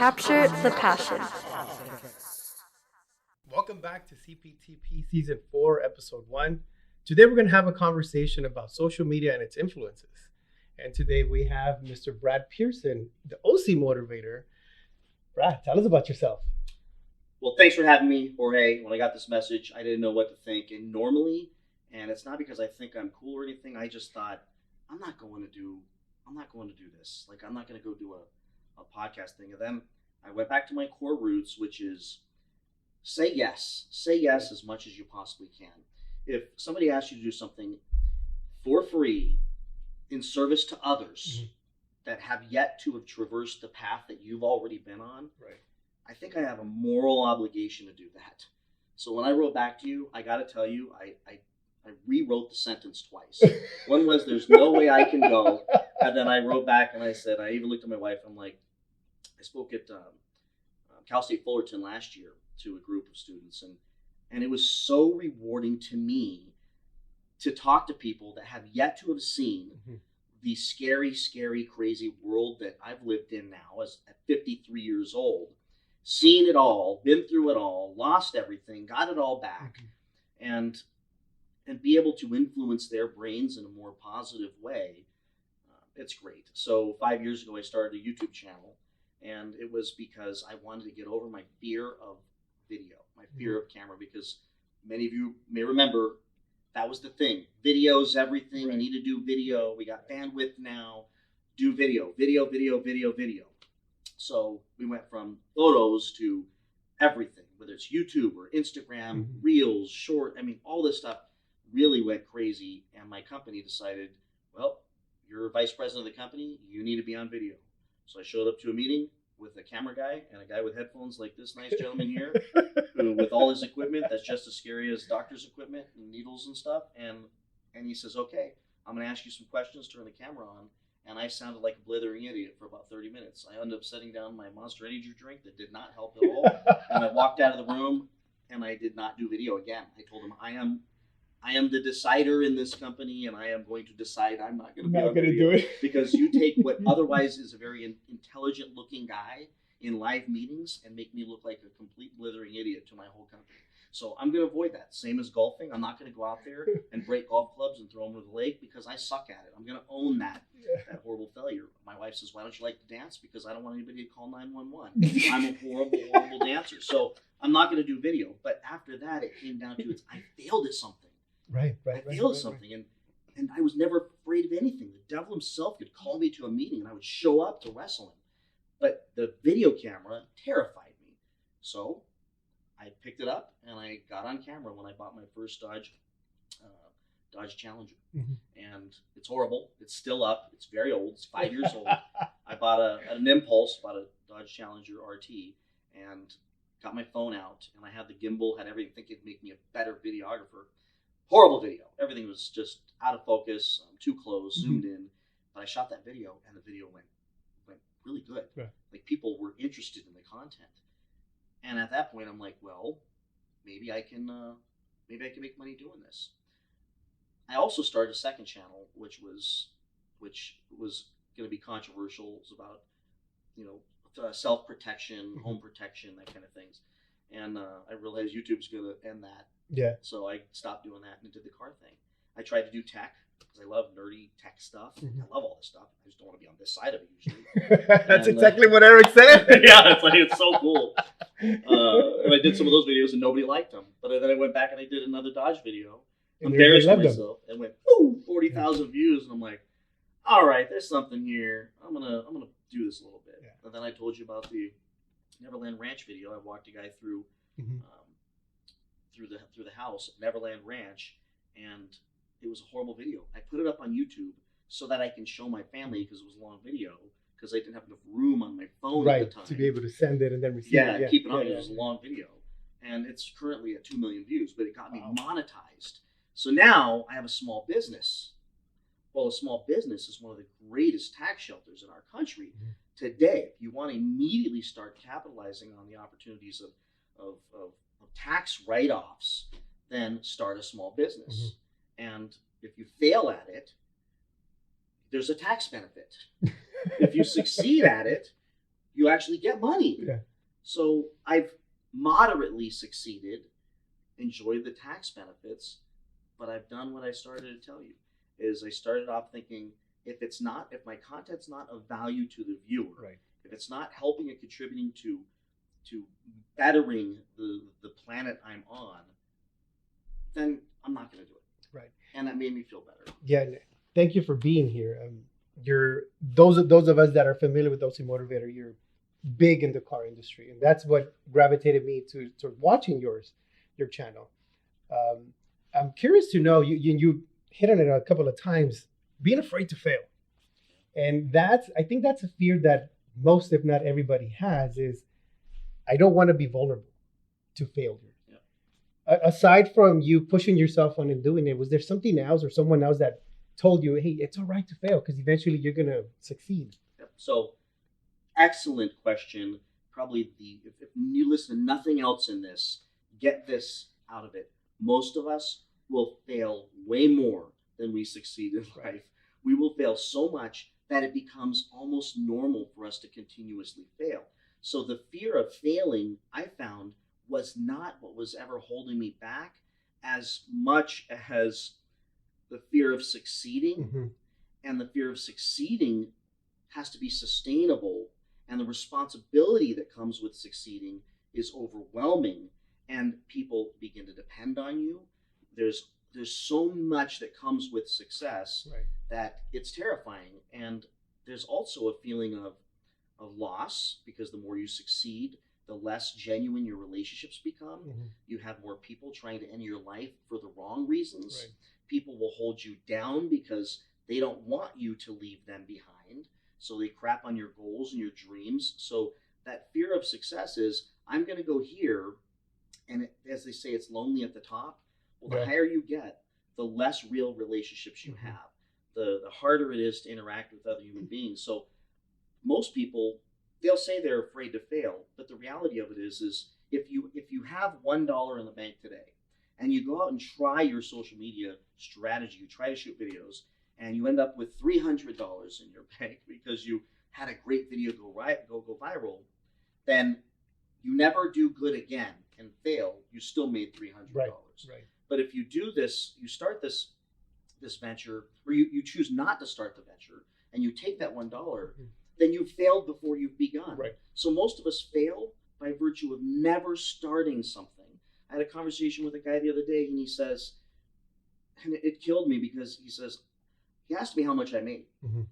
Capture the passion. Welcome back to CPTP Season 4, Episode 1. Today we're going to have a conversation about social media and its influences. And today we have Mr. Brad Pearson, the OCMotivator. Brad, tell us about yourself. Well, thanks for having me, Jorge. When I got this message, I didn't know what to think. And normally, and it's not because I think I'm cool or anything, I just thought, I'm not going to do this. Like, I'm not going to go do a podcast thing. And then I went back to my core roots, which is say yes as much as you possibly can. If somebody asks you to do something for free in service to others that have yet to have traversed the path that you've already been on, Right. I think I have a moral obligation to do that. So when I wrote back to you, I got to tell you, I rewrote the sentence twice. One was, there's no way I can go. And then I wrote back and I said, I even looked at my wife. I'm like, I spoke at Cal State Fullerton last year to a group of students. And it was so rewarding to me to talk to people that have yet to have seen the scary, crazy world that I've lived in now at 53 years old. Seen it all, been through it all, lost everything, got it all back, and be able to influence their brains in a more positive way. It's great. So 5 years ago, I started a YouTube channel, and it was because I wanted to get over my fear of video, my fear of camera, because many of you may remember that was the thing. Video's everything. Right. You need to do video. We got bandwidth now. Do video. So we went from photos to everything, whether it's YouTube or Instagram, Reels, Short. I mean, all this stuff really went crazy. And my company decided, well, you're vice president of the company. You need to be on video. So I showed up to a meeting with a camera guy and a guy with headphones like this nice gentleman here, who, with all his equipment, that's just as scary as doctor's equipment and needles and stuff. And he says, okay, I'm going to ask you some questions, turn the camera on. And I sounded like a blithering idiot for about 30 minutes. I ended up setting down my Monster Energy drink that did not help at all. And I walked out of the room and I did not do video again. I told him, I am the decider in this company, and I am going to decide I'm not going to be on video. Do it. Because you take what otherwise is a very intelligent looking guy in live meetings and make me look like a complete blithering idiot to my whole company. So I'm going to avoid that. Same as golfing. I'm not going to go out there and break golf clubs and throw them over the lake because I suck at it. I'm going to own that horrible failure. My wife says, why don't you like to dance? Because I don't want anybody to call 911. I'm a horrible dancer. So I'm not going to do video. But after that, it came down to I failed at something. Right. I failed at something. And I was never afraid of anything. The devil himself could call me to a meeting and I would show up to wrestle him. But the video camera terrified me. So I picked it up and I got on camera when I bought my first Dodge Challenger. And it's horrible. It's still up. It's very old. It's 5 years old. I bought an impulse, bought a Dodge Challenger RT, and got my phone out. And I had the gimbal, had everything, thinking it'd make me a better videographer. Horrible video. Everything was just out of focus, too close, zoomed in. But I shot that video, and the video went really good. Yeah. Like, people were interested in the content. And at that point, I'm like, well, maybe I can make money doing this. I also started a second channel, which was going to be controversial. It was about, self-protection, home protection, that kind of things. And I realized YouTube's going to end that. Yeah. So I stopped doing that and did the car thing. I tried to do tech because I love nerdy tech stuff. I love all this stuff. I just don't want to be on this side of it usually. That's exactly what Eric said. Yeah, it's so cool. And I did some of those videos and nobody liked them. But then I went back and I did another Dodge video. Embarrassed myself and went 40,000 views, and I'm like, all right, there's something here. I'm gonna do this a little bit. Yeah. And then I told you about the Neverland Ranch video. I walked a guy through through the house at Neverland Ranch, and it was a horrible video. I put it up on YouTube so that I can show my family because it was a long video, because I didn't have enough room on my phone at the time to be able to send it and then receive it. Yeah, keep it on. It was a long video, and it's currently at 2 million views, but it got me monetized. So now I have a small business. Well, a small business is one of the greatest tax shelters in our country today. If you want to immediately start capitalizing on the opportunities of tax write-offs, then start a small business. And if you fail at it, there's a tax benefit. If you succeed at it, you actually get money. Yeah. So I've moderately succeeded, enjoyed the tax benefits, but I've done what I started to tell you. Is I started off thinking, if my content's not of value to the viewer, Right. if it's not helping and contributing to bettering the planet I'm on, then I'm not going to do it. Right. And that made me feel better. Yeah. Thank you for being here. You're those of us that are familiar with OCMotivator, you're big in the car industry, and that's what gravitated me to watching your channel. I'm curious to know, you hit on it a couple of times, being afraid to fail, and I think that's a fear that most, if not everybody, has. Is I don't want to be vulnerable to failure. Yeah. Aside from you pushing yourself on and doing it, was there something else or someone else that told you, hey, it's all right to fail because eventually you're going to succeed? Yep. So, excellent question. Probably if you listen to nothing else in this, get this out of it. Most of us will fail way more than we succeed in life. We will fail so much that it becomes almost normal for us to continuously fail. So the fear of failing, I found, was not what was ever holding me back as much as the fear of succeeding. Mm-hmm. And the fear of succeeding has to be sustainable, and the responsibility that comes with succeeding is overwhelming, and people begin to depend on you. There's so much that comes with success, right, that it's terrifying. And there's also a feeling of loss, because the more you succeed, the less genuine your relationships become. Mm-hmm. You have more people trying to end your life for the wrong reasons. Right. People will hold you down because they don't want you to leave them behind. So they crap on your goals and your dreams. So that fear of success is, I'm going to go here, and as they say, it's lonely at the top. Well, the higher you get, the less real relationships you have. The harder it is to interact with other human beings. So most people, they'll say they're afraid to fail, but the reality of it is if you have $1 in the bank today, and you go out and try your social media strategy, you try to shoot videos, and you end up with $300 in your bank because you had a great video go viral, then you never do good again and fail. You still made $300. Right. But if you do this, you start this venture, or you choose not to start the venture, and you take that $1, then you've failed before you've begun. Right. So most of us fail by virtue of never starting something. I had a conversation with a guy the other day, and he says, and it killed me, because he asked me how much I made. Mm-hmm.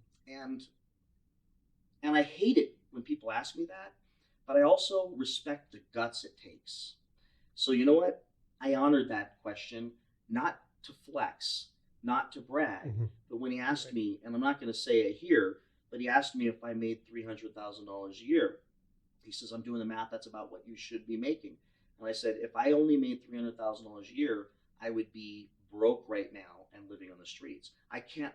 And I hate it when people ask me that, but I also respect the guts it takes. So you know what? I honored that question, not to flex, not to brag, mm-hmm, but when he asked me, and I'm not going to say it here, but he asked me if I made $300,000 a year. He says, I'm doing the math, that's about what you should be making. And I said, if I only made $300,000 a year, I would be broke right now and living on the streets. I can't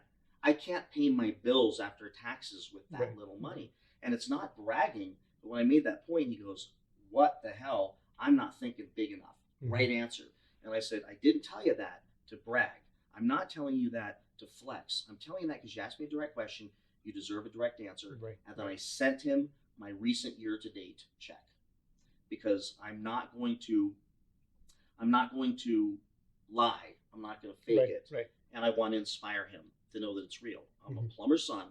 pay my bills after taxes with that little money. And it's not bragging, but when I made that point, he goes, what the hell? I'm not thinking big enough. Mm-hmm. Right answer. And I said, I didn't tell you that to brag. I'm not telling you that to flex. I'm telling you that because you asked me a direct question. You deserve a direct answer. Right. And then I sent him my recent year-to-date check, because I'm not going to lie. I'm not going to fake it. Right. And I want to inspire him to know that it's real. I'm a plumber's son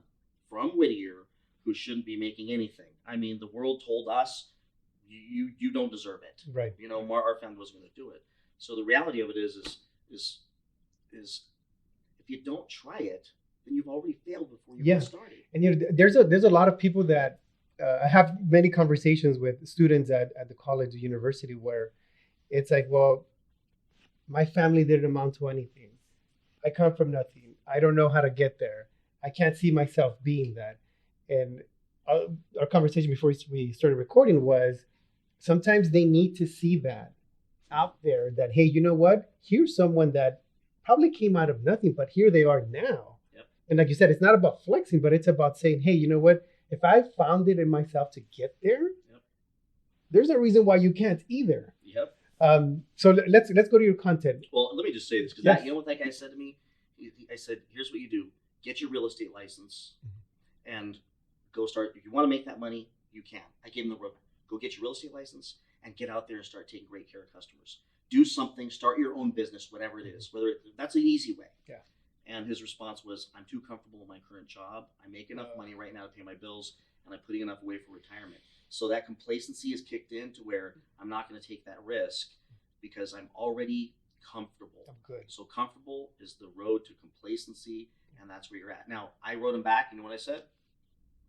from Whittier who shouldn't be making anything. I mean, the world told us you don't deserve it. Right. You know, our family wasn't going to do it. So the reality of it is if you don't try it, then you've already failed before you get started. And there's a lot of people that I have many conversations with students at the college or university where it's like, well, my family didn't amount to anything. I come from nothing. I don't know how to get there. I can't see myself being that. And our conversation before we started recording was, sometimes they need to see that out there, that, hey, you know what? Here's someone that probably came out of nothing, but here they are now. Yep. And like you said, it's not about flexing, but it's about saying, hey, you know what? If I found it in myself to get there, there's no reason why you can't either. Yep. So let's go to your content. Well, let me just say this, because you know what that guy said to me? I said, here's what you do. Get your real estate license and go start. If you want to make that money, you can. I gave him the roadmap. Go get your real estate license and get out there and start taking great care of customers. Do something, start your own business, whatever it is. That's an easy way. Yeah. And his response was, I'm too comfortable in my current job. I make enough money right now to pay my bills, and I'm putting enough away for retirement. So that complacency is kicked in to where I'm not going to take that risk because I'm already comfortable. I'm good. So comfortable is the road to complacency, and that's where you're at. Now, I wrote him back, and you know what I said?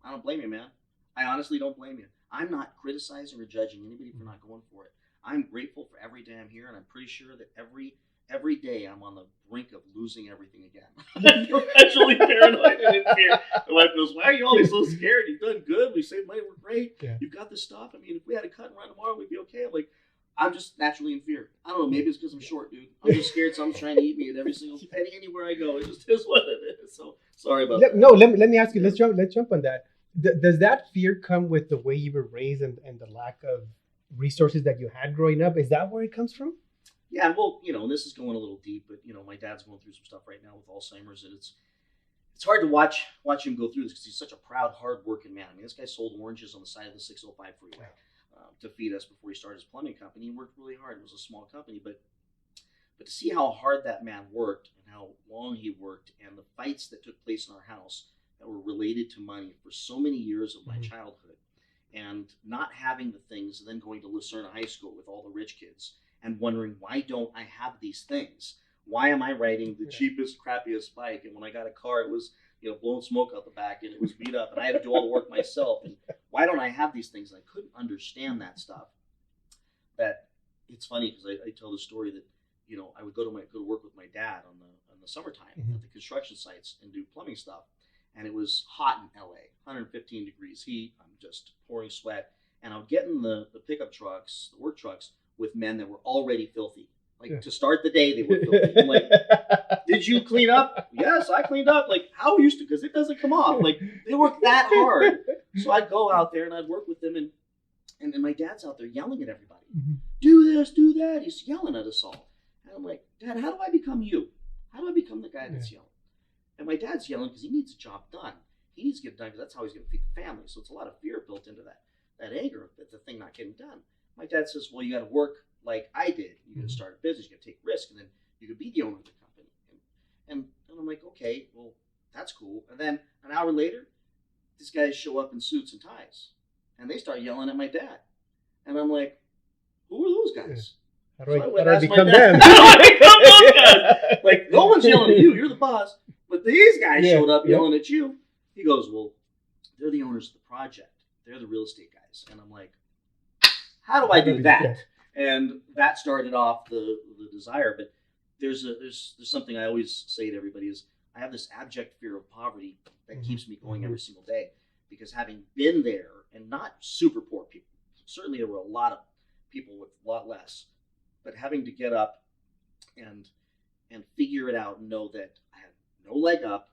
I don't blame you, man. I honestly don't blame you. I'm not criticizing or judging anybody for not going for it. I'm grateful for every day I'm here, and I'm pretty sure that every day I'm on the brink of losing everything again. I'm perpetually paranoid and in fear. My wife goes, why are you always so scared? You've done good. We saved money. We're great. Yeah. You've got this stuff. I mean, if we had a cut and run tomorrow, we'd be okay. I'm like, I'm just naturally in fear. I don't know. Maybe it's because I'm short, dude. I'm just scared someone's trying to eat me at every single penny anywhere I go. It just is what it is. So sorry about that. No, let me ask you. Let's jump on that. Does that fear come with the way you were raised and the lack of resources that you had growing up? Is that where it comes from? Yeah, well, this is going a little deep, but my dad's going through some stuff right now with Alzheimer's, and it's hard to watch him go through this because he's such a proud, hard-working man. I mean, this guy sold oranges on the side of the 605 freeway to feed us before he started his plumbing company. He worked really hard. It was a small company, but to see how hard that man worked and how long he worked and the fights that took place in our house that were related to money for so many years of my childhood, and not having the things, and then going to Lucerne High School with all the rich kids and wondering, why don't I have these things? Why am I riding the cheapest, crappiest bike? And when I got a car, it was blowing smoke out the back, and it was beat up, and I had to do all the work myself. And why don't I have these things? And I couldn't understand that stuff. That it's funny because I tell the story that I would go to work with my dad on the summertime at the construction sites and do plumbing stuff, and it was hot in LA, 115 degrees heat. I'm just pouring sweat, and I would get in the pickup trucks, the work trucks, with men that were already filthy. Like to start the day, they were filthy. I'm like, did you clean up? Yes, I cleaned up. Like, how used to? Because it doesn't come off. Like, they work that hard. So I'd go out there and I'd work with them, and my dad's out there yelling at everybody. Do this, do that. He's yelling at us all. And I'm like, Dad, how do I become you? How do I become the guy that's yelling? And my dad's yelling because he needs a job done. He needs to get it done because that's how he's going to feed the family. So it's a lot of fear built into that anger that the thing not getting done. My dad says, well, you got to work like I did. You got to start a business. You got to take risk, and then you could be the owner of the company. And I'm like, okay, well, that's cool. And then an hour later, these guys show up in suits and ties, and they start yelling at my dad. And I'm like, who are those guys? How do I become them? How do I become those guys? Like, no one's yelling at you. You're the boss. But these guys showed up yelling at you. He goes, well, they're the owners of the project. They're the real estate guys. And I'm like, how do I do that? And that started off the desire. But there's something I always say to everybody is I have this abject fear of poverty that keeps me going every single day. Because having been there, and not super poor people, certainly there were a lot of people with a lot less, but having to get up and figure it out and know that I had no leg up,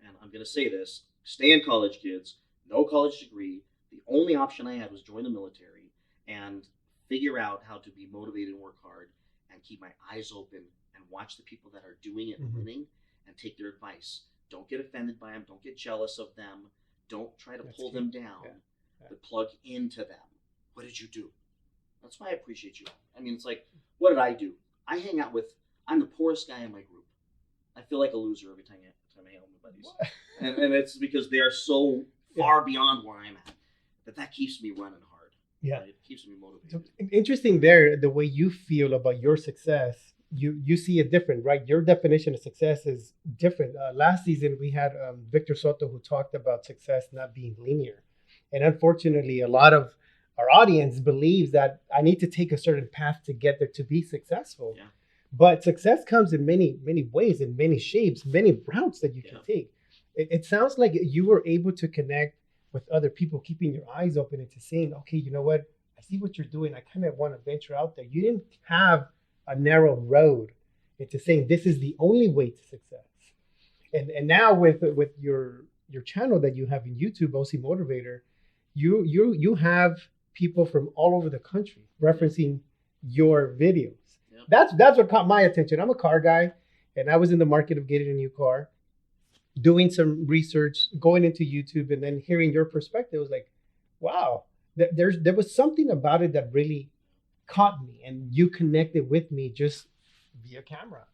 and I'm going to say this, stay in college, kids, no college degree. The only option I had was join the military and figure out how to be motivated and work hard and keep my eyes open and watch the people that are doing it and winning and take their advice. Don't get offended by them. Don't get jealous of them. Don't try to pull them down, but plug into them. What did you do? That's why I appreciate you. I mean, it's like, what did I do? I hang out with, I'm the poorest guy in my group. I feel like a loser every time I hang out with my buddies. And it's because they are so far beyond where I'm at that keeps me running hard. Yeah. Right? It keeps me motivated. So, interesting there, the way you feel about your success, you see it different, right? Your definition of success is different. Last season, we had Victor Soto, who talked about success not being linear. And unfortunately, a lot of our audience believes that I need to take a certain path to get there to be successful. Yeah. But success comes in many, many ways, in many shapes, many routes that you can take. It sounds like you were able to connect with other people, keeping your eyes open into saying, okay, you know what? I see what you're doing. I kind of want to venture out there. You didn't have a narrow road into saying this is the only way to success. And now with your channel that you have in YouTube, OCMotivator, you have people from all over the country referencing your videos. Yep. That's what caught my attention. I'm a car guy, and I was in the market of getting a new car, doing some research, going into YouTube, and then hearing your perspective. I was like, Wow. There was something about it that really caught me, and you connected with me just via camera.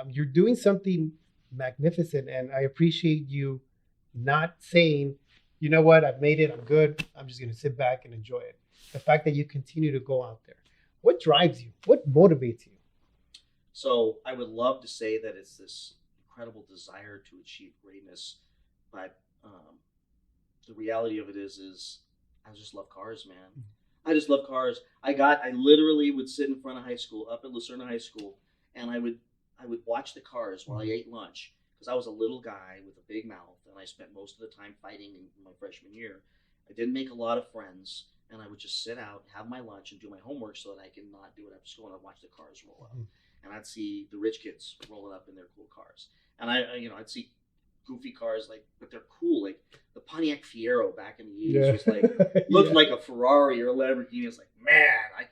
You're doing something magnificent, and I appreciate you not saying, you know what, I've made it, I'm good, I'm just going to sit back and enjoy it. The fact that you continue to go out there. What drives you? What motivates you? So I would love to say that it's this incredible desire to achieve greatness, but the reality of it is I just love cars, man. I just love cars. I literally would sit in front of high school, up at Lucerna High School, and I would watch the cars while I ate lunch because I was a little guy with a big mouth, and I spent most of the time fighting in my freshman year. I didn't make a lot of friends, and I would just sit out, have my lunch, and do my homework so that I could not do it after school, and I'd watch the cars roll up. And I'd see the rich kids rolling up in their cool cars, and I'd see goofy cars but they're cool. Like the Pontiac Fiero back in the 80s was like looked like a Ferrari or a Lamborghini. It's like, man,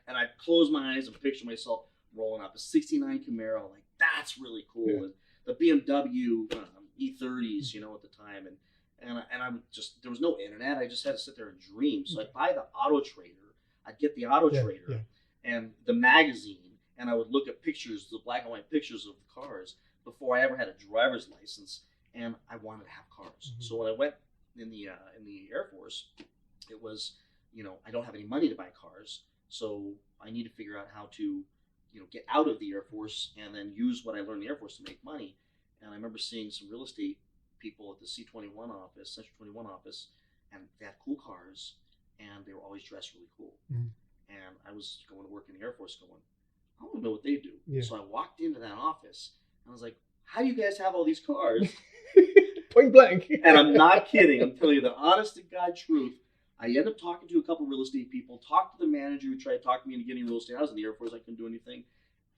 I close my eyes and picture myself rolling up a '69 Camaro. Like that's really cool. Yeah. And the BMW E30s, at the time, and I would just, there was no internet. I just had to sit there and dream. So I'd buy the Auto Trader. I'd get the Auto Trader and the magazine, and I would look at pictures, the black and white pictures of the cars before I ever had a driver's license. And I wanted to have cars. So when I went in the Air Force, it was, I don't have any money to buy cars, so I need to figure out how to, get out of the Air Force and then use what I learned in the Air Force to make money. And I remember seeing some real estate people at the C-21 office, Central 21 office, and they had cool cars, and they were always dressed really cool. And I was going to work in the Air Force going, I want to know what they do. Yeah. So I walked into that office, and I was like, how do you guys have all these cars? Point blank. And I'm not kidding. I'm telling you the honest to God truth. I ended up talking to a couple real estate people, talked to the manager who tried to talk me into getting real estate. I was in the Air Force. I couldn't do anything.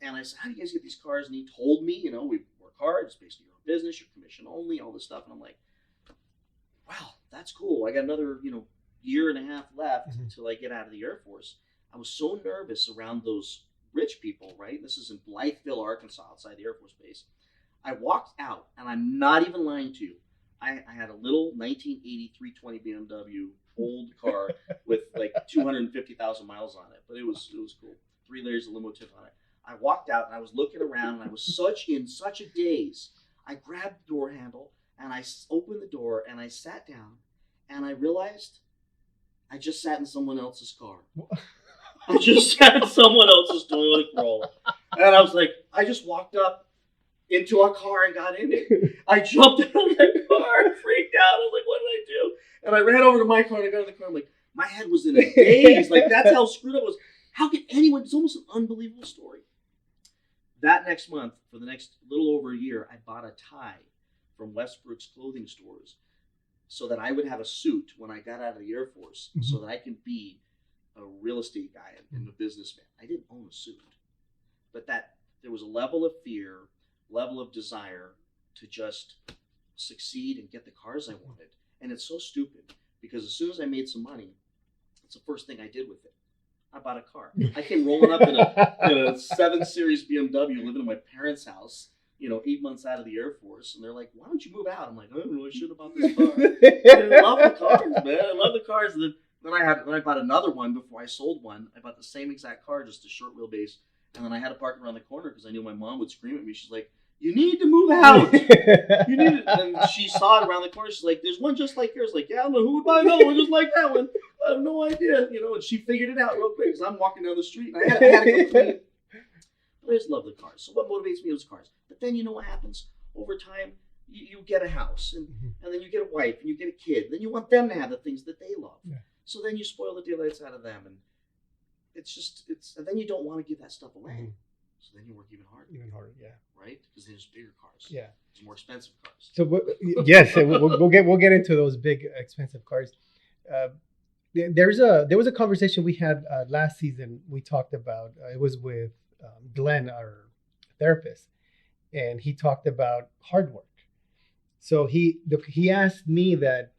And I said, how do you guys get these cars? And he told me, we work hard. It's basically your own business, your commission only, all this stuff. And I'm like, wow, that's cool. I got another, year and a half left until I get out of the Air Force. I was so nervous around those rich people, right? This is in Blytheville, Arkansas, outside the Air Force Base. I walked out, and I'm not even lying to you. I had a little 1980 320 BMW old car with like 250,000 miles on it, but it was cool. 3 layers of limo tip on it. I walked out, and I was looking around, and I was in such a daze. I grabbed the door handle, and I opened the door, and I sat down, and I realized I just sat in someone else's car. I just sat in someone else's Toyota Corolla, and I was like, I just walked up into a car and got in it. I jumped out of that car and freaked out. I was like, what did I do? And I ran over to my car and I got in the car. I'm like, my head was in a daze. Like, that's how screwed up it was. How could anyone? It's almost an unbelievable story. That next month, for the next little over a year, I bought a tie from Westbrook's clothing stores so that I would have a suit when I got out of the Air Force so that I could be a real estate guy and a businessman. I didn't own a suit. But there was a level of fear, level of desire to just succeed and get the cars I wanted. And it's so stupid because as soon as I made some money, it's the first thing I did with it. I bought a car. I came rolling up in a 7 Series BMW, living in my parents' house, 8 months out of the Air Force. And they're like, why don't you move out? I'm like, I don't know, I should have bought this car. I love the cars, man. I love the cars. And then I bought another one before I sold one. I bought the same exact car, just a short wheelbase. And then I had to park around the corner because I knew my mom would scream at me. She's like, you need to move out. You need it. And she saw it around the corner. She's like, there's one just like yours. Like, yeah, I don't know, who would buy another one just like that one? I have no idea. And she figured it out real quick because I'm walking down the street and I had to complain. But I just love the cars. So what motivates me is cars. But then you know what happens? Over time, you get a house and then you get a wife and you get a kid. Then you want them to have the things that they love. Yeah. So then you spoil the daylights out of them. And and then you don't want to give that stuff away. So then you work even harder. Even harder, yeah. Right? Because there's bigger cars. Yeah. There's more expensive cars. So yes, we'll get into those big expensive cars. There was a conversation we had last season. We talked about it was with Glenn, our therapist, and he talked about hard work. So he asked me that,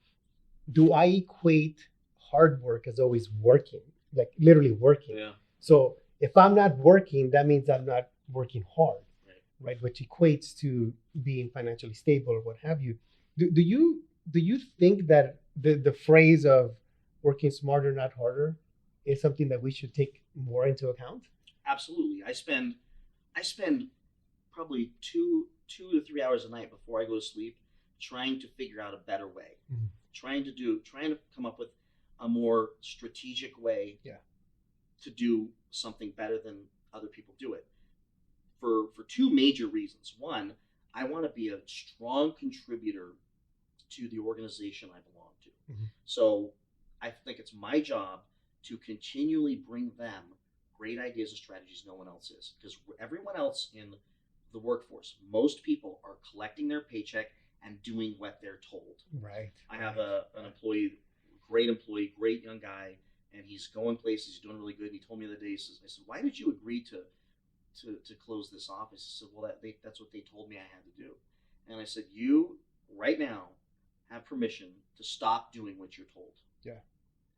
do I equate hard work as always working, like literally working? Yeah. So if I'm not working, that means I'm not working hard, right? Which equates to being financially stable or what have you. Do you think that the phrase of working smarter, not harder, is something that we should take more into account? Absolutely. I spend probably 2 to 3 hours a night before I go to sleep trying to figure out a better way, Mhm. trying to come up with a more strategic way Yeah. to do something better than other people do it. For two major reasons. One, I want to be a strong contributor to the organization I belong to. Mhm. So I think it's my job to continually bring them great ideas and strategies no one else is. Because everyone else in the workforce, most people are collecting their paycheck and doing what they're told. Right. I have an employee, great young guy, and he's going places, he's doing really good. And he told me the other day, I said, why did you agree to close this office? He said, well, that's what they told me I had to do. And I said, you right now have permission to stop doing what you're told. Yeah.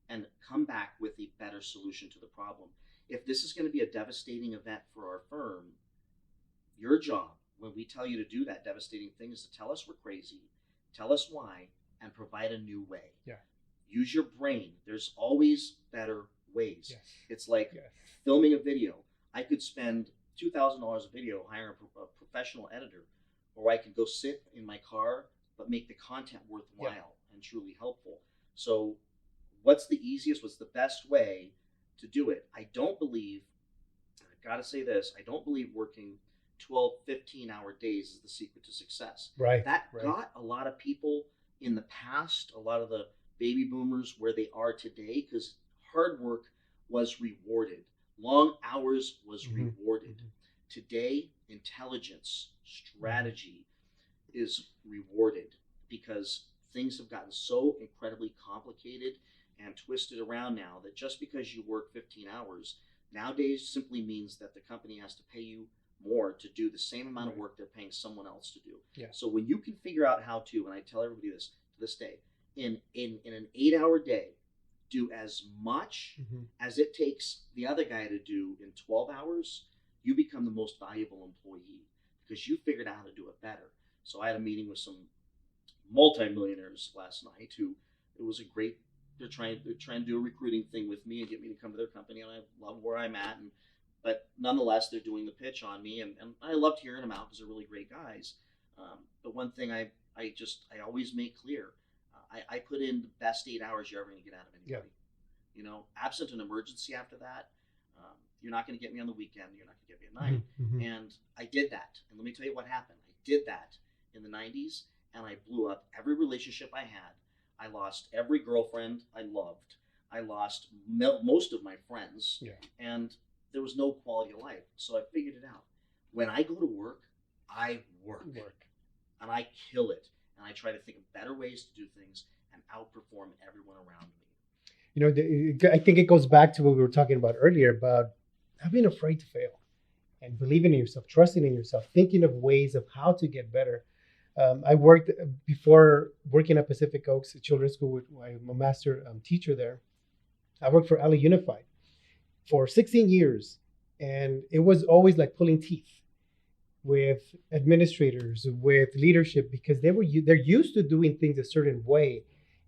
And come back with a better solution to the problem. If this is going to be a devastating event for our firm, your job, when we tell you to do that devastating thing, is to tell us we're crazy, tell us why, and provide a new way. Yeah. Use your brain. There's always better ways. Yes. It's like Yes. filming a video. I could spend $2,000 a video, hire a professional editor, or I could go sit in my car, but make the content worthwhile and truly helpful. So what's the easiest, what's the best way to do it? I've got to say this, I don't believe working 12, 15-hour days is the secret to success. Right. That right. got a lot of people in the past, a lot of the baby boomers where they are today, because hard work was rewarded. Long hours was rewarded. Today, intelligence, strategy is rewarded because things have gotten so incredibly complicated and twisted around now that just because you work 15 hours nowadays simply means that the company has to pay you more to do the same amount of work they're paying someone else to do. Yeah. So when you can figure out how to, and I tell everybody this to this day, in an 8-hour day, do as much as it takes the other guy to do in 12 hours, you become the most valuable employee because you figured out how to do it better. So I had a meeting with some multimillionaires last night who it was a great. They're trying to do a recruiting thing with me and get me to come to their company, and I love where I'm at. But nonetheless, they're doing the pitch on me, and I loved hearing them out because they're really great guys. But one thing I always make clear, I put in the best 8 hours you're ever going to get out of anybody. Yeah. You know, absent an emergency after that, you're not going to get me on the weekend. You're not going to get me at night. And I did that. And let me tell you what happened. I did that in the 90s, and I blew up every relationship I had. I lost every girlfriend I loved. I lost most of my friends. Yeah. And there was no quality of life. So I figured it out. When I go to work, I work. And I kill it. And I try to think of better ways to do things and outperform everyone around me. You know, I think it goes back to what we were talking about earlier about not being afraid to fail and believing in yourself, trusting in yourself, thinking of ways of how to get better. I worked before working at Pacific Oaks Children's School. I'm a master teacher there. I worked for LA Unified for 16 years, and it was always like pulling teeth with administrators, with leadership, because they're used to doing things a certain way,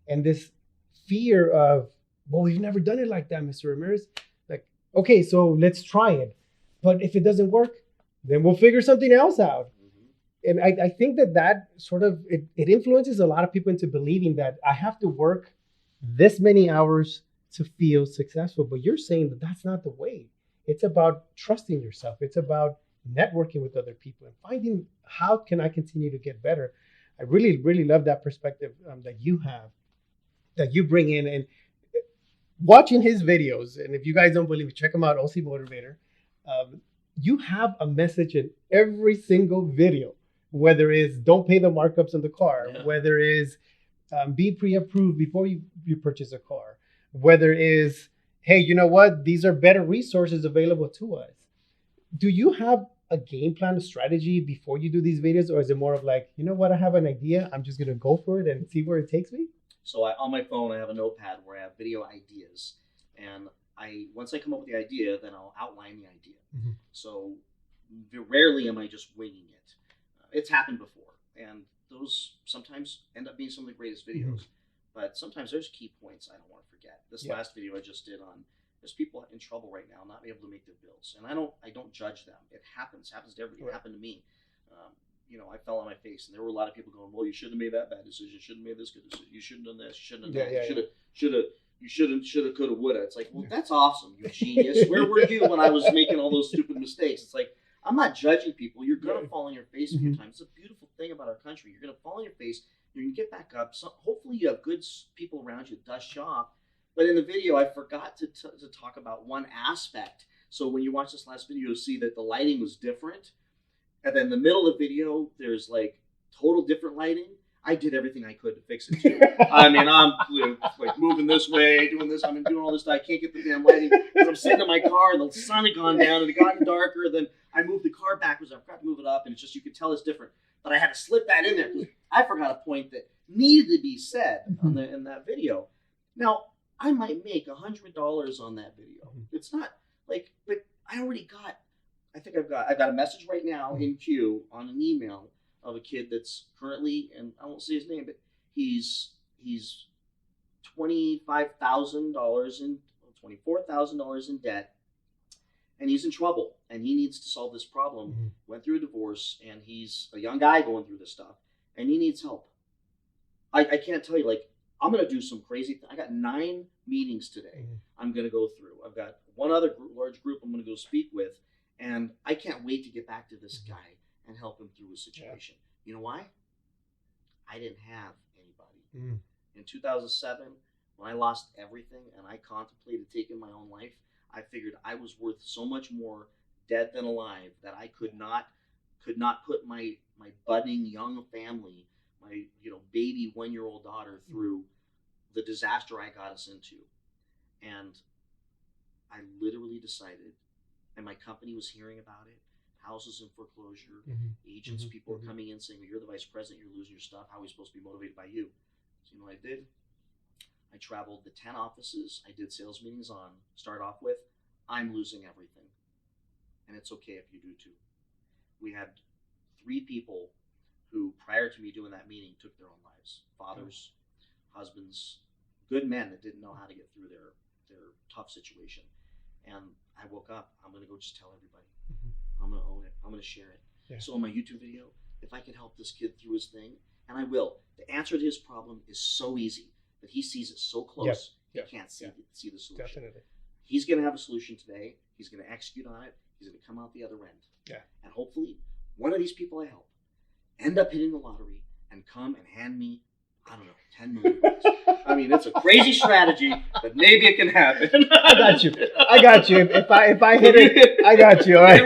and this fear of, well, we've never done it like that, Mr. Ramirez. Like, okay, so let's try it, but if it doesn't work, then we'll figure something else out. And I think that sort of, it influences a lot of people into believing that I have to work this many hours to feel successful. But you're saying that that's not the way. It's about trusting yourself. It's about networking with other people and finding how can I continue to get better. I really, really love that perspective that you have, that you bring in. And watching his videos, and if you guys don't believe me, check him out, OCMotivator. You have a message in every single video. Whether it's don't pay the markups on the car, whether it's be pre-approved before you purchase a car, whether it's, hey, you know what? These are better resources available to us. Do you have a game plan, a strategy before you do these videos? Or is it more of like, you know what? I have an idea. I'm just going to go for it and see where it takes me? So on my phone, I have a notepad where I have video ideas. And once I come up with the idea, then I'll outline the idea. So rarely am I just winging it. It's happened before, and those sometimes end up being some of the greatest videos. But sometimes there's key points I don't want to forget. This last video I just did on, there's people in trouble right now not being able to make their bills, and I don't judge them. It happens to everybody. It happened to me. I fell on my face, and there were a lot of people going, "Well, you shouldn't have made that bad decision. You shouldn't have made this good decision. You shouldn't have done this. You shouldn't have done that. You shoulda, coulda, woulda." It's like, well, that's awesome, you genius. Where were you when I was making all those stupid mistakes? It's like, I'm not judging people. You're gonna fall on your face a few times. It's a beautiful thing about our country. You're gonna fall on your face. You're gonna get back up. So hopefully you have good people around you to dust you off. But in the video, I forgot to talk about one aspect. So when you watch this last video, you'll see that the lighting was different. And then in the middle of the video, there's like total different lighting. I did everything I could to fix it too. I mean, I'm like moving this way, doing this. I'm doing all this stuff. I can't get the damn lighting because I'm sitting in my car and the sun had gone down and it got darker. Then I moved the car backwards. I forgot to move it up, and it's just, you could tell it's different. But I had to slip that in there because I forgot a point that needed to be said in that video. Now, I might make $100 on that video. It's not like, but I already got. I think I've got a message right now in queue on an email of a kid that's currently, and I won't say his name, but he's $24,000 in debt, and he's in trouble, and he needs to solve this problem. Went through a divorce, and he's a young guy going through this stuff, and he needs help. I can't tell you, like, I'm going to do some crazy thing. I got 9 meetings today I'm going to go through. I've got one other large group I'm going to go speak with, and I can't wait to get back to this guy and help him through his situation. You know why? I didn't have anybody. In 2007, when I lost everything and I contemplated taking my own life, I figured I was worth so much more dead than alive that I could not put my budding young family, my baby 1-year-old daughter, through the disaster I got us into. And I literally decided, and my company was hearing about it, houses in foreclosure, agents, people are coming in saying, well, you're the vice president, you're losing your stuff, how are we supposed to be motivated by you? So you know what I did? I traveled to 10 offices. I did sales meetings on, start off with, I'm losing everything. And it's okay if you do too. We had 3 people who, prior to me doing that meeting, took their own lives. Fathers, husbands, good men that didn't know how to get through their tough situation. And I woke up, I'm going to go just tell everybody. I'm going to own it. I'm going to share it. So in my YouTube video, if I can help this kid through his thing, and I will, the answer to his problem is so easy that he sees it so close, he can't see the solution. Definitely. He's going to have a solution today. He's going to execute on it. He's going to come out the other end. And hopefully, one of these people I help end up hitting the lottery and come and hand me, I don't know, $10 million. I mean, it's a crazy strategy, but maybe it can happen. I got you. If I hit it, I got you. All right.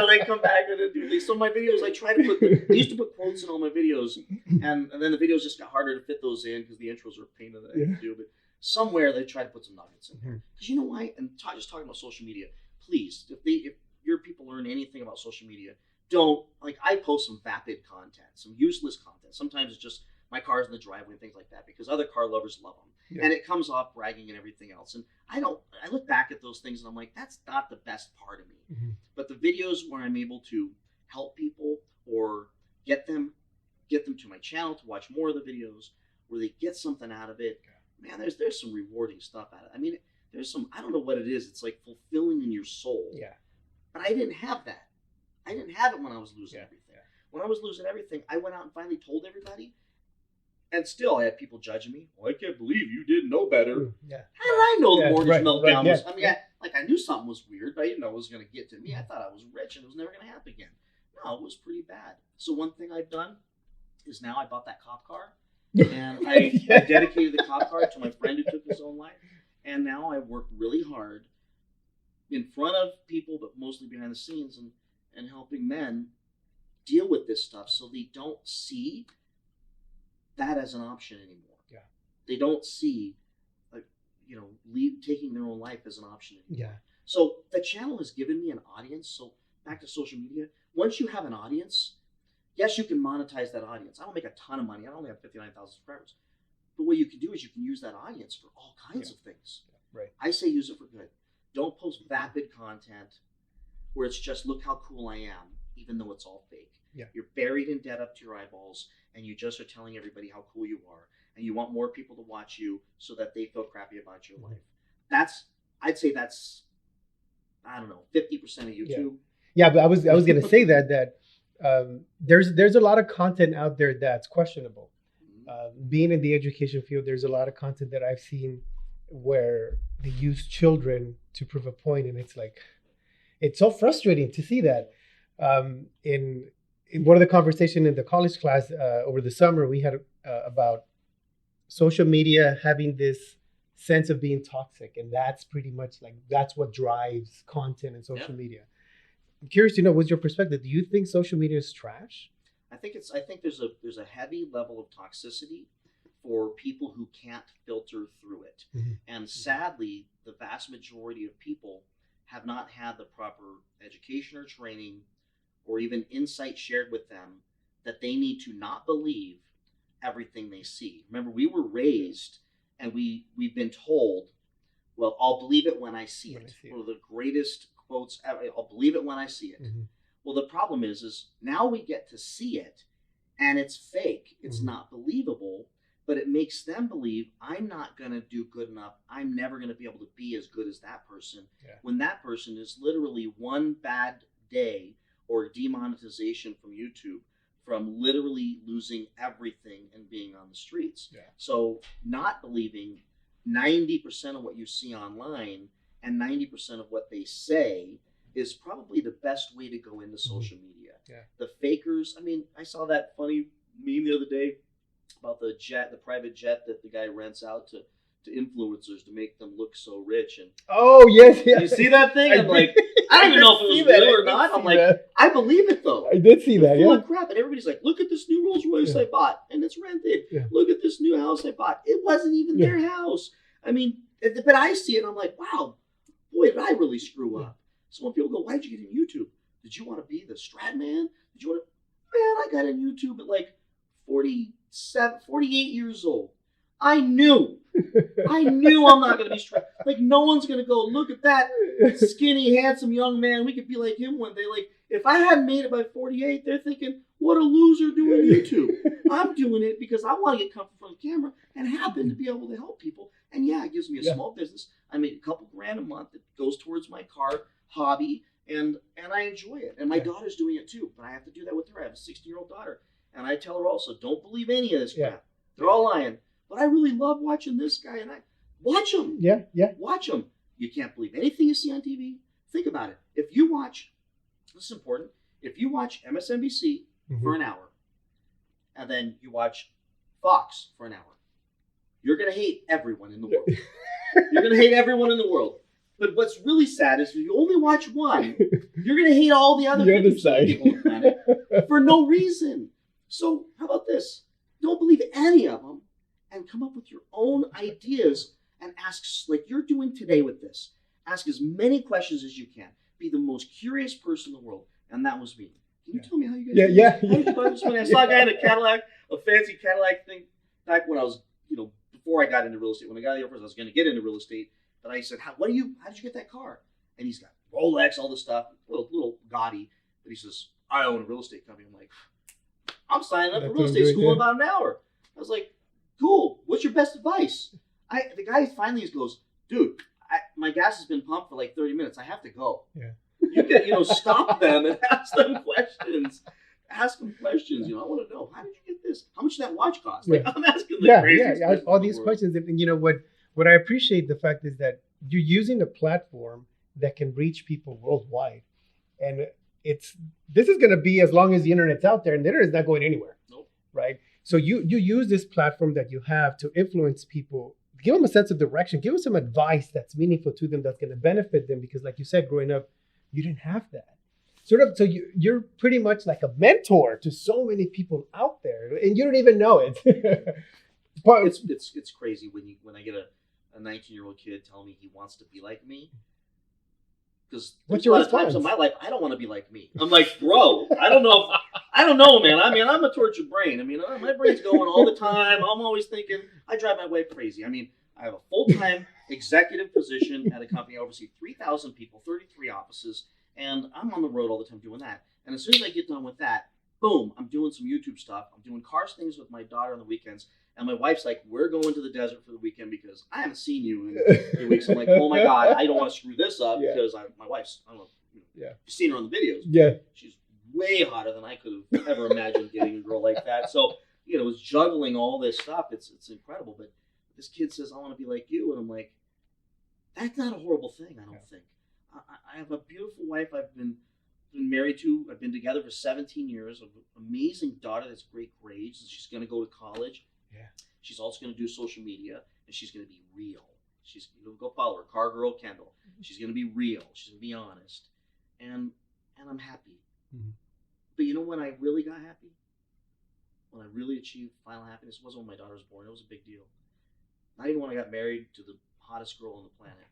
They come back and do these. So my videos, I try to I used to put quotes in all my videos, and then the videos just got harder to fit those in because the intros are a pain in the neck to do. But somewhere they try to put some nuggets in there. Because you know why? And just talking about social media, please, if your people learn anything about social media, don't, like, I post some vapid content, some useless content. Sometimes it's just my car's in the driveway and things like that because other car lovers love them. And it comes off bragging and everything else. And I look back at those things and I'm like, that's not the best part of me. But the videos where I'm able to help people or get them to my channel to watch more of the videos where they get something out of it, man, there's some rewarding stuff out of it. I mean, there's some, I don't know what it is. It's like fulfilling in your soul. But I didn't have that. I didn't have it when I was losing everything. When I was losing everything, I went out and finally told everybody. And still, I had people judging me. Well, I can't believe you didn't know better. How did I know the mortgage meltdown was? I mean, I knew something was weird, but I didn't know it was going to get to me. I thought I was rich and it was never going to happen again. No, it was pretty bad. So one thing I've done is now I bought that cop car. And I dedicated the cop car to my friend who took his own life. And now I work really hard in front of people, but mostly behind the scenes, and helping men deal with this stuff so they don't see that as an option anymore. They don't see, taking their own life as an option anymore. So the channel has given me an audience. So back to social media. Once you have an audience, yes, you can monetize that audience. I don't make a ton of money. I only have 59,000 subscribers. But what you can do is you can use that audience for all kinds of things. I say use it for good. Don't post vapid content where it's just, look how cool I am, even though it's all fake. Yeah. You're buried in debt up to your eyeballs, and you just are telling everybody how cool you are, and you want more people to watch you so that they feel crappy about your life. I'd say that's, I don't know, 50% of YouTube. Yeah, but I was going to say that there's a lot of content out there that's questionable. Being in the education field, there's a lot of content that I've seen where they use children to prove a point, and it's so frustrating to see that. In one of the conversation in the college class over the summer, we had about social media having this sense of being toxic, and that's pretty much that's what drives content in social media. I'm curious to know, what's your perspective? Do you think social media is trash? I think there's a heavy level of toxicity for people who can't filter through it. And sadly, the vast majority of people have not had the proper education or training or even insight shared with them that they need to not believe everything they see. Remember, we were raised and we've been told, well, I'll believe it when I see it. One of the greatest quotes ever, I'll believe it when I see it. Well, the problem is now we get to see it and it's fake. It's not believable, but it makes them believe I'm not going to do good enough. I'm never going to be able to be as good as that person. When that person is literally one bad day or demonetization from YouTube from literally losing everything and being on the streets. So not believing 90% of what you see online and 90% of what they say is probably the best way to go into social media. The fakers, I mean, I saw that funny meme the other day about the private jet that the guy rents out to influencers to make them look so rich. And oh yes, you see that thing? I'm like, I don't even know if it was real or not. I'm like, I believe it though. I did see that. Full of crap, and everybody's like, look at this new Rolls Royce I bought, and it's rented. Look at this new house I bought. It wasn't even their house. I mean, but I see it, and I'm like, wow, boy, did I really screw up. So when people go, why'd you get in YouTube? Did you want to be the strat man? Did you want to? Man, I got in YouTube at like 48 years old. I knew I'm not going to be strat. Like, no one's going to go, look at that skinny, handsome young man. We could be like him one day. Like, if I hadn't made it by 48, they're thinking, what a loser doing YouTube. I'm doing it because I want to get comfortable from the camera and happen to be able to help people. And yeah, it gives me a small business. I make a couple grand a month that goes towards my car hobby, and I enjoy it. And my daughter's doing it too, but I have to do that with her. I have a 16-year-old daughter. And I tell her also, don't believe any of this crap. They're all lying. But I really love watching this guy, and I watch him. Watch him. You can't believe anything you see on TV. Think about it. If you watch, this is important, if you watch MSNBC for an hour, and then you watch Fox for an hour, you're going to hate everyone in the world. You're going to hate everyone in the world. But what's really sad is if you only watch one, you're going to hate all the other 50% people on the planet for no reason. So how about this? Don't believe any of them and come up with your own ideas and ask, like you're doing today with this. Ask as many questions as you can. Be the most curious person in the world. And that was me. Can you tell me how you guys did this? How did you buy this money? I saw a guy in a Cadillac, a fancy Cadillac thing, back when I was, before I got into real estate. When I got here first, I was going to get into real estate. But I said, how did you get that car? And he's got Rolex, all this stuff, a little gaudy. But he says, I own a real estate company. I'm like, I'm signing up for real estate school in about an hour. I was like, cool. What's your best advice? The guy finally goes, dude, my gas has been pumped for like 30 minutes. I have to go. You can, stop them and ask them questions. Ask them questions. I want to know, how did you get this? How much did that watch cost? Like, I'm asking the craziest questions. All these questions. And what I appreciate the fact is that you're using a platform that can reach people worldwide. And this is going to be as long as the internet's out there, and the internet's not going anywhere. Nope. Right? So you use this platform that you have to influence people, give them a sense of direction, give them some advice that's meaningful to them, that's going to benefit them. Because like you said, growing up, you didn't have that. So you're pretty much like a mentor to so many people out there, and you don't even know it. But it's crazy when I get a 19-year-old kid telling me he wants to be like me. Because there's a lot of times in my life I don't want to be like me. I'm like, bro, I don't know, man. I mean, I'm a tortured brain. I mean, my brain's going all the time. I'm always thinking. I drive my wife crazy. I mean, I have a full-time executive position at a company. I oversee 3,000 people, 33 offices, and I'm on the road all the time doing that. And as soon as I get done with that, boom, I'm doing some YouTube stuff. I'm doing car things with my daughter on the weekends. And my wife's like, we're going to the desert for the weekend because I haven't seen you in 3 weeks. I'm like, oh my God, I don't want to screw this up because my wife's, I don't know, you've seen her on the videos. Yeah. She's way hotter than I could have ever imagined getting a girl like that. So, it's juggling all this stuff. It's incredible. But this kid says, I want to be like you. And I'm like, that's not a horrible thing, I don't think. I have a beautiful wife I've been married to. I've been together for 17 years. An amazing daughter that's great grades. And she's going to go to college. Yeah. She's also going to do social media, and she's going to be real. She's going to go follow her, Car Girl Kendall. She's going to be real. She's going to be honest, and I'm happy. Mm-hmm. But you know when I really got happy? When I really achieved final happiness wasn't when my daughter was born. It was a big deal. Not even when I got married to the hottest girl on the planet.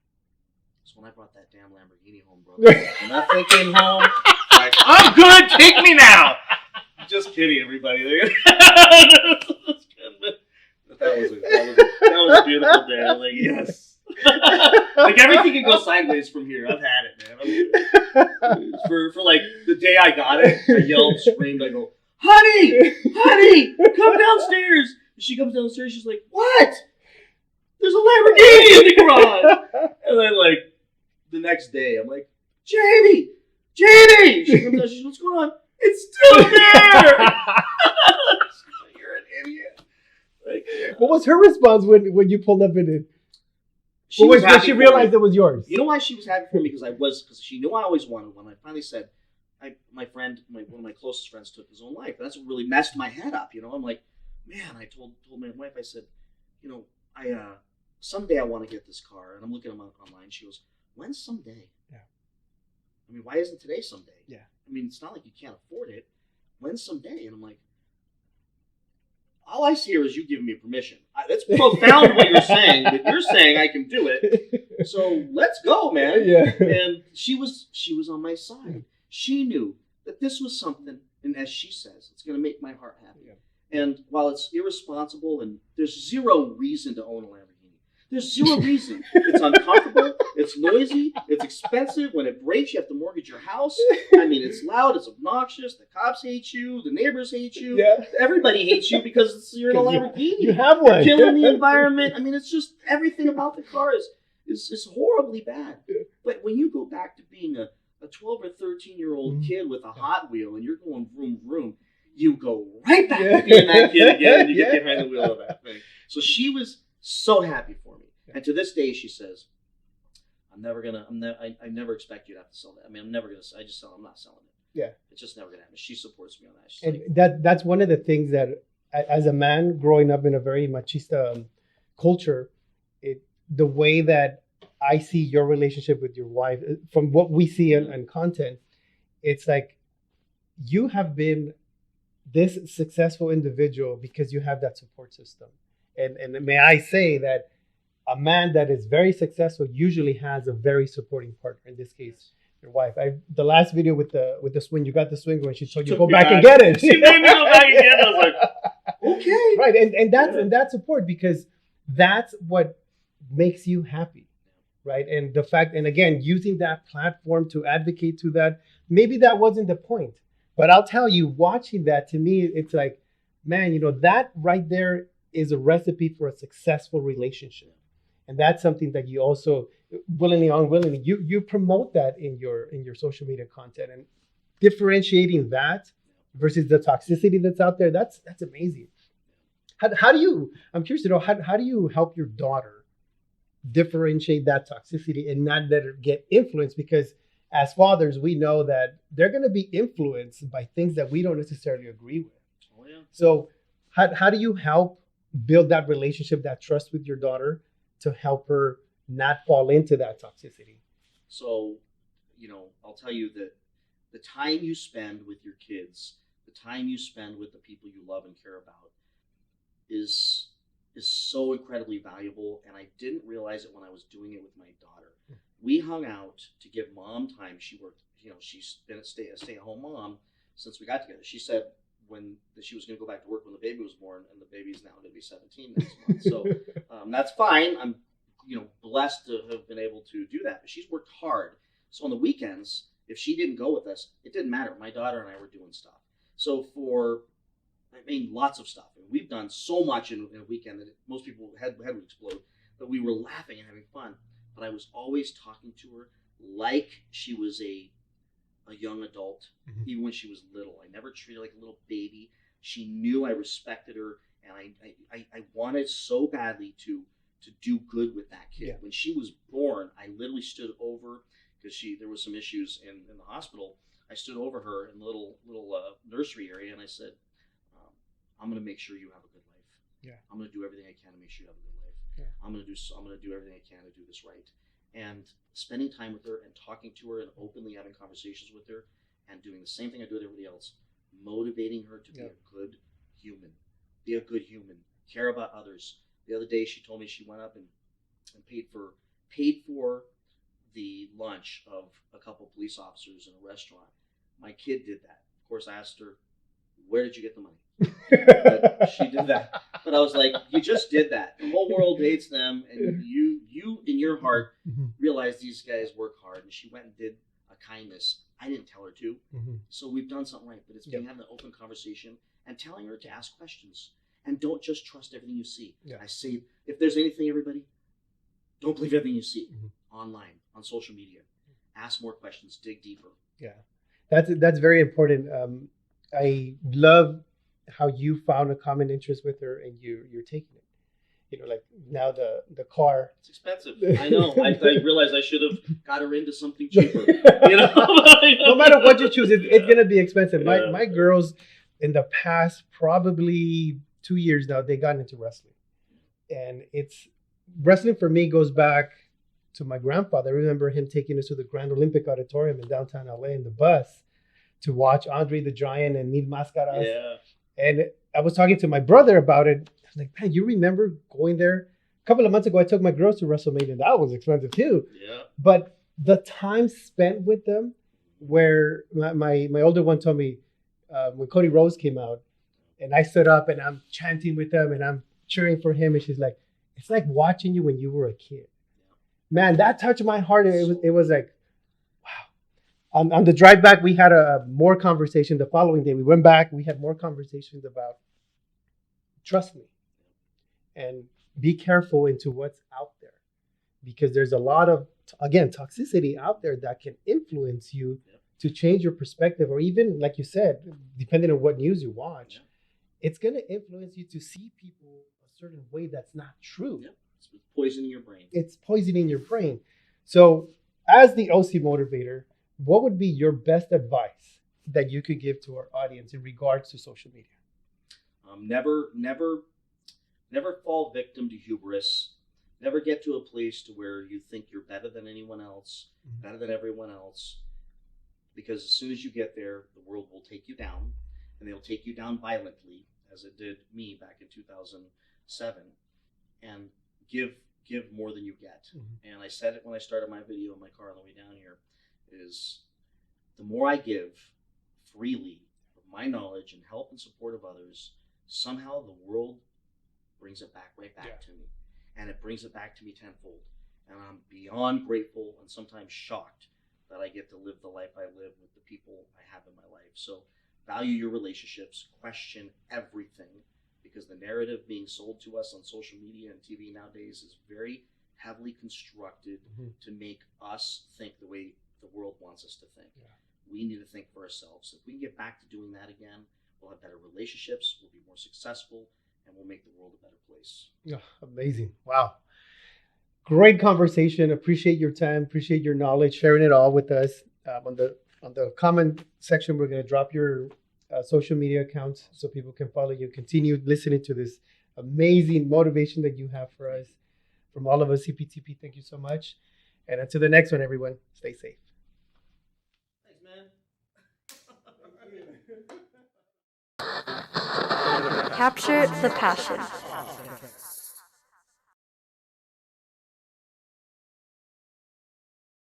It's when I brought that damn Lamborghini home, brother. When that thing came home, like, I'm good. Take me now. Just kidding, everybody. That was a beautiful day. I'm like, yes. Like everything can go sideways from here. I've had it, man. For like the day I got it, I yelled, screamed, I go, honey, come downstairs. And she comes downstairs, she's like, what? There's a Lamborghini in the garage. And then like the next day, I'm like, Jamie. She comes down, she's what's going on? It's still there. You're an idiot. Like, what was her response when you pulled up in it? When she realized it was yours. You know why she was happy for me? Because she knew I always wanted one. I finally said, one of my closest friends took his own life. And that's what really messed my head up. I'm like, man, I told my wife, I said, someday I want to get this car. And I'm looking online. She goes, when's someday? Yeah. I mean, why isn't today someday? Yeah. I mean, it's not like you can't afford it. When's someday? And I'm like, all I see here is you giving me permission. That's profound what you're saying, but you're saying I can do it. So let's go, man. Yeah. And she was on my side. She knew that this was something, and as she says, it's going to make my heart happy. Yeah. And while it's irresponsible and there's zero reason to own a Lamborghini, there's zero reason. It's uncomfortable. It's noisy. It's expensive. When it breaks, you have to mortgage your house. I mean, it's loud. It's obnoxious. The cops hate you. The neighbors hate you. Yeah. Everybody hates you because you're in a Lamborghini. You have one. You're killing the environment. I mean, it's just everything about the car is horribly bad. But when you go back to being a 12 or 13-year-old kid with a Hot Wheel and you're going vroom, vroom, you go right back to being that kid again and you get behind the wheel of that thing. So she was so happy for me. And to this day, she says, I never expect you to have to sell that. I mean, I'm not selling it. Yeah. It's just never going to happen. She supports me on that. She's and like, that's one of the things that, as a man growing up in a very machista culture, the way that I see your relationship with your wife, from what we see in content, it's like you have been this successful individual because you have that support system. And may I say that a man that is very successful usually has a very supporting partner. In this case, your wife. The last video with the swing, you got the swing when she told you go back and get it. She made me go back and get it. I was like, okay, right, and that's support because that's what makes you happy, right? And the fact, and again, using that platform to advocate to that, maybe that wasn't the point, but I'll tell you, watching that, to me, it's like, man, that right there is a recipe for a successful relationship. And that's something that you also, willingly or unwillingly, you promote that in your social media content, and differentiating that versus the toxicity that's out there. That's amazing. How do you? I'm curious to know how do you help your daughter differentiate that toxicity and not let her get influenced? Because as fathers, we know that they're going to be influenced by things that we don't necessarily agree with. Oh, yeah. So how do you help build that relationship, that trust with your daughter, to help her not fall into that toxicity? So, I'll tell you that the time you spend with your kids, the time you spend with the people you love and care about is so incredibly valuable. And I didn't realize it when I was doing it with my daughter. We hung out to give mom time. She worked, she's been a stay-at-home mom since we got together. She said that she was going to go back to work when the baby was born, and the baby's now going to be 17 next month. So that's fine. I'm, blessed to have been able to do that. But she's worked hard. So on the weekends, if she didn't go with us, it didn't matter. My daughter and I were doing stuff. So lots of stuff. And we've done so much in a weekend that most people head would explode. But we were laughing and having fun. But I was always talking to her like she was a young adult, even when she was little. I never treated her like a little baby. She knew I respected her, and I wanted so badly to do good with that kid. Yeah. When she was born, I literally stood over, because there was some issues in the hospital. I stood over her in the little nursery area, and I said, I'm going to make sure you have a good life. Yeah. I'm going to do everything I can to make sure you have a good life. Yeah. I'm going to do everything I can to do this right. And spending time with her and talking to her and openly having conversations with her and doing the same thing I do with everybody else, motivating her to be a good human. Be a good human. Care about others. The other day she told me she went up and paid for the lunch of a couple police officers in a restaurant. My kid did that. Of course, I asked her, where did you get the money? But she did that. But I was like, you just did that. The whole world hates them, and you in your heart realize these guys work hard. And she went and did a kindness. I didn't tell her to. So we've done something right. But it's being having an open conversation and telling her to ask questions. And don't just trust everything you see. Yeah. I say, if there's anything, everybody, don't believe everything you see online, on social media. Ask more questions. Dig deeper. Yeah, that's very important. I love how you found a common interest with her, and you're taking it. You know, like now the car. It's expensive. I know. I realized I should have got her into something cheaper. You know, no matter what you choose, it's gonna be expensive. My girls, in the past probably 2 years now, they got into wrestling, and wrestling for me goes back to my grandfather. I remember him taking us to the Grand Olympic Auditorium in downtown LA in the bus to watch Andre the Giant and Mil Máscaras. Yeah. And I was talking to my brother about it. I was like, man, you remember going there? A couple of months ago, I took my girls to WrestleMania. That was expensive too. Yeah. But the time spent with them, where my older one told me when Cody Rhodes came out, and I stood up and I'm chanting with them and I'm cheering for him, and she's like, it's like watching you when you were a kid. Man, that touched my heart. It was like, wow. On the drive back, we had more conversation. The following day, we went back. We had more conversations about trust me and be careful into what's out there, because there's a lot of, again, toxicity out there that can influence you to change your perspective, or even, like you said, depending on what news you watch, it's going to influence you to see people a certain way that's not true. Yeah. It's poisoning your brain. It's poisoning your brain. So as the OCMotivator, what would be your best advice that you could give to our audience in regards to social media? Never fall victim to hubris. Never get to a place to where you think you're better than anyone else, better than everyone else. Because as soon as you get there, the world will take you down, and they'll take you down violently, as it did me back in 2007. And give more than you get. And I said it when I started my video in my car on the way down here, is the more I give freely of my knowledge and help and support of others, somehow the world brings it right back to me. And it brings it back to me tenfold. And I'm beyond grateful and sometimes shocked that I get to live the life I live with the people I have in my life. So value your relationships, question everything, because the narrative being sold to us on social media and TV nowadays is very heavily constructed to make us think the way the world wants us to think. Yeah. We need to think for ourselves. If we can get back to doing that again, we'll have better relationships, we'll be more successful, and we'll make the world a better place. Oh, amazing. Wow. Great conversation. Appreciate your time. Appreciate your knowledge, sharing it all with us. On the comment section, we're going to drop your social media accounts so people can follow you. Continue listening to this amazing motivation that you have for us. From all of us, CPTP, thank you so much. And until the next one, everyone, stay safe. Thanks, man. Capture the passion.